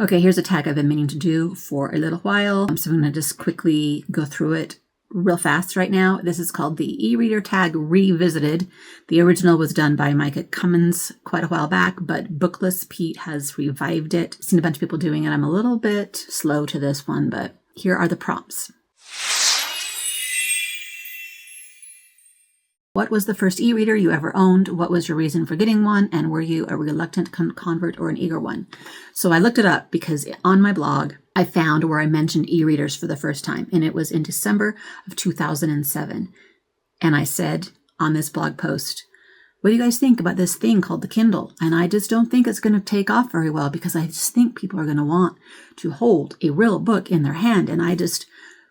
Okay, here's a tag I've been meaning to do for a little while. So I'm going to just quickly go through it real fast right now. This is called the eReader tag revisited. The original was done by Micah Cummins quite a while back, but Bookless Pete has revived it. Seen a bunch of people doing it. I'm a little bit slow to this one, but here are the prompts. What was the first e-reader you ever owned? What was your reason for getting one? And were you a reluctant convert or an eager one? So I looked it up because on my blog, I found where I mentioned e-readers for the first time, and it was in December of 2007. And I said on this blog post, what do you guys think about this thing called the Kindle? And I just don't think it's going to take off very well because I just think people are going to want to hold a real book in their hand. And I just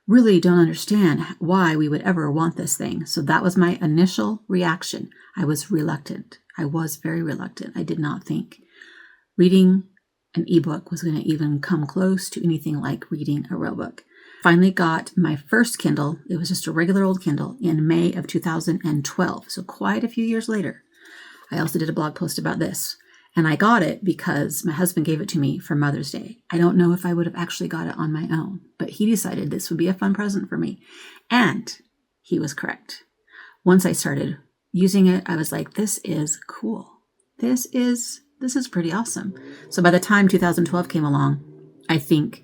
really don't understand why we would ever want this thing. So that was my initial reaction. I was reluctant. I was very reluctant. I did not think reading an ebook was going to even come close to anything like reading a real book. Finally got my first Kindle. It was just a regular old Kindle in May of 2012. So quite a few years later. I also did a blog post about this. And I got it because my husband gave it to me for Mother's Day. I don't know if I would have actually got it on my own, but he decided this would be a fun present for me. And he was correct. Once I started using it, I was like, this is cool. This is pretty awesome. So by the time 2012 came along, I think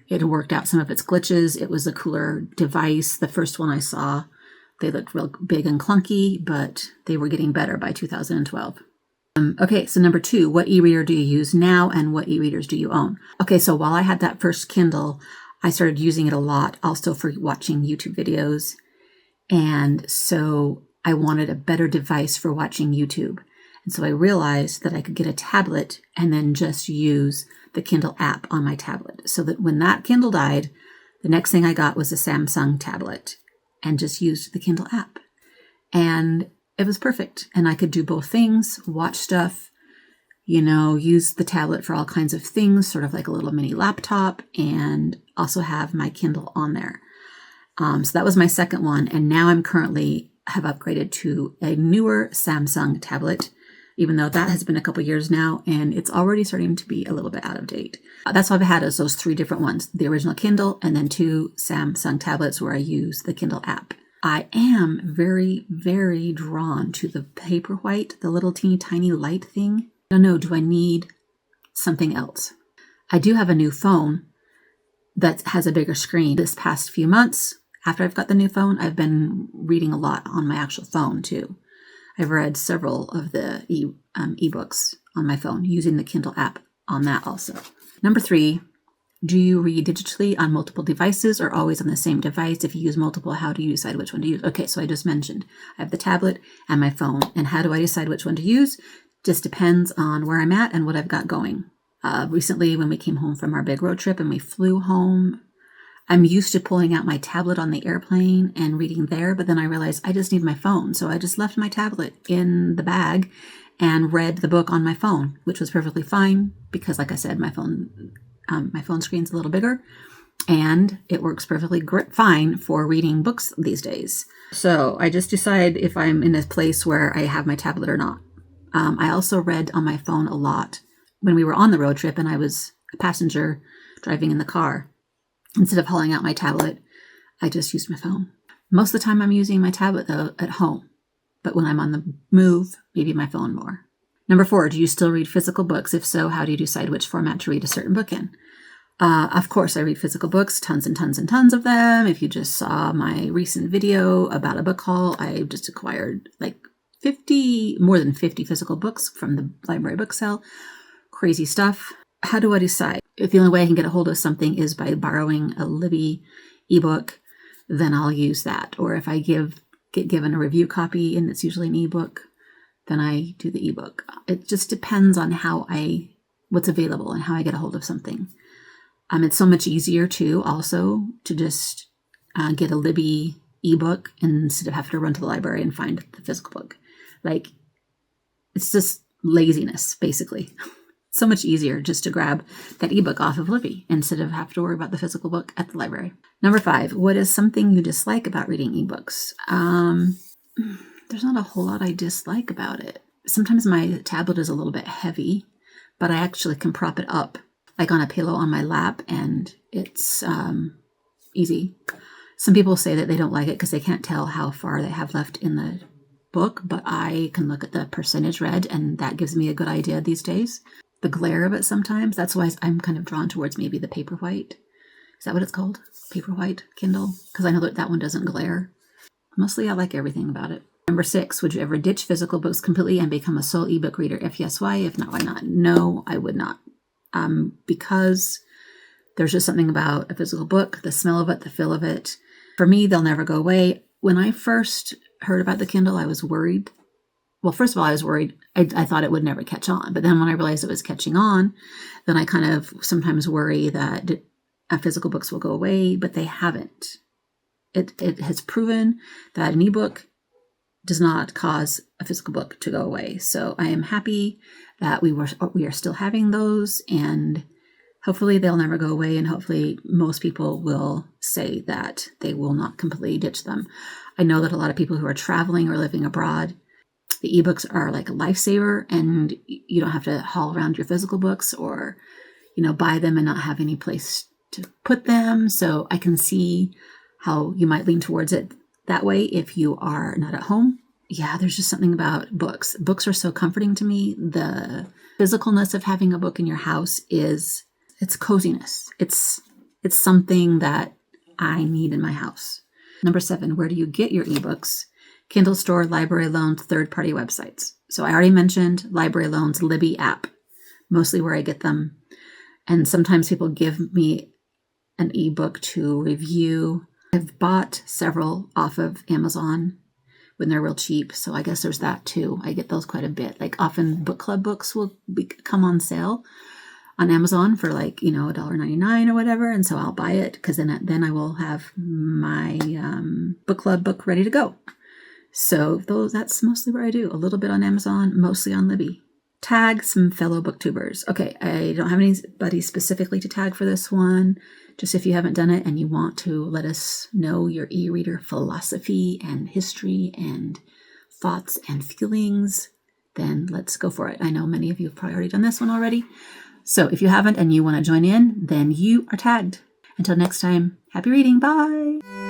it had worked out some of its glitches. It was a cooler device. The first one I saw, they looked real big and clunky, but they were getting better by 2012. Okay, so number 2, what e-reader do you use now and what e-readers do you own? Okay, so while I had that first Kindle, I started using it a lot also for watching YouTube videos. And so I wanted a better device for watching YouTube. And so I realized that I could get a tablet and then just use the Kindle app on my tablet. So that when that Kindle died, the next thing I got was a Samsung tablet and just used the Kindle app. And it was perfect. And I could do both things, watch stuff, use the tablet for all kinds of things, sort of like a little mini laptop, and also have my Kindle on there. So that was my second one. And now I'm currently have upgraded to a newer Samsung tablet, even though that has been a couple years now, and it's already starting to be a little bit out of date. That's what I've had is those 3 different ones, the original Kindle and then 2 Samsung tablets where I use the Kindle app. I am very, very drawn to the Paperwhite, the little teeny tiny light thing. I don't know, do I need something else? I do have a new phone that has a bigger screen. This past few months, after I've got the new phone, I've been reading a lot on my actual phone too. I've read several of the ebooks on my phone using the Kindle app on that also. Number 3. Do you read digitally on multiple devices or always on the same device? If you use multiple, how do you decide which one to use? Okay, so I just mentioned I have the tablet and my phone. And how do I decide which one to use? Just depends on where I'm at and what I've got going. Recently, when we came home from our big road trip and we flew home, I'm used to pulling out my tablet on the airplane and reading there, but then I realized I just need my phone. So I just left my tablet in the bag and read the book on my phone, which was perfectly fine because, like I said, my phone screen's a little bigger and it works perfectly fine for reading books these days. So I just decide if I'm in a place where I have my tablet or not. I also read on my phone a lot when we were on the road trip and I was a passenger driving in the car. Instead of hauling out my tablet, I just used my phone. Most of the time I'm using my tablet though at home, but when I'm on the move, maybe my phone more. Number 4, do you still read physical books? If so, how do you decide which format to read a certain book in? Of course, I read physical books, tons and tons and tons of them. If you just saw my recent video about a book haul, I just acquired like more than 50 physical books from the library book sale. Crazy stuff. How do I decide? If the only way I can get a hold of something is by borrowing a Libby ebook, then I'll use that. Or if I get given a review copy and it's usually an ebook, then I do the ebook. It just depends on what's available and how I get a hold of something. It's so much easier too, also, to just get a Libby ebook instead of having to run to the library and find the physical book. Like, it's just laziness, basically. So much easier just to grab that ebook off of Libby instead of have to worry about the physical book at the library. Number 5, what is something you dislike about reading ebooks? There's not a whole lot I dislike about it. Sometimes my tablet is a little bit heavy, but I actually can prop it up like on a pillow on my lap, and it's easy. Some people say that they don't like it because they can't tell how far they have left in the book, but I can look at the percentage read, and that gives me a good idea these days. The glare of it sometimes, that's why I'm kind of drawn towards maybe the Paperwhite. Is that what it's called? Paperwhite Kindle? Because I know that one doesn't glare. Mostly I like everything about it. Number 6, would you ever ditch physical books completely and become a sole ebook reader? If yes, why? If not, why not? No, I would not. Because there's just something about a physical book, the smell of it, the feel of it. For me, they'll never go away. When I first heard about the Kindle, I was worried. Well, first of all, I was worried. I thought it would never catch on. But then when I realized it was catching on, then I kind of sometimes worry that physical books will go away, but they haven't. It has proven that an ebook does not cause a physical book to go away. So I am happy that we are still having those, and hopefully they'll never go away, and hopefully most people will say that they will not completely ditch them. I know that a lot of people who are traveling or living abroad, the ebooks are like a lifesaver, and you don't have to haul around your physical books or, buy them and not have any place to put them. So I can see how you might lean towards it that way if you are not at home. Yeah, there's just something about books. Books are so comforting to me. The physicalness of having a book in your house it's coziness. It's something that I need in my house. Number 7, where do you get your ebooks? Kindle Store, Library Loans, third-party websites. So I already mentioned Library Loans Libby app, mostly where I get them. And sometimes people give me an ebook to review. I've bought several off of Amazon when they're real cheap. So I guess there's that too. I get those quite a bit. Like often book club books will come on sale on Amazon for like, $1.99 or whatever. And so I'll buy it because then I will have my book club book ready to go. So that's mostly where I do. A little bit on Amazon, mostly on Libby. Tag some fellow booktubers. Okay, I don't have anybody specifically to tag for this one. Just if you haven't done it and you want to let us know your e-reader philosophy and history and thoughts and feelings, then let's go for it. I know many of you have probably already done this one already. So if you haven't and you want to join in, then you are tagged. Until next time, happy reading. Bye.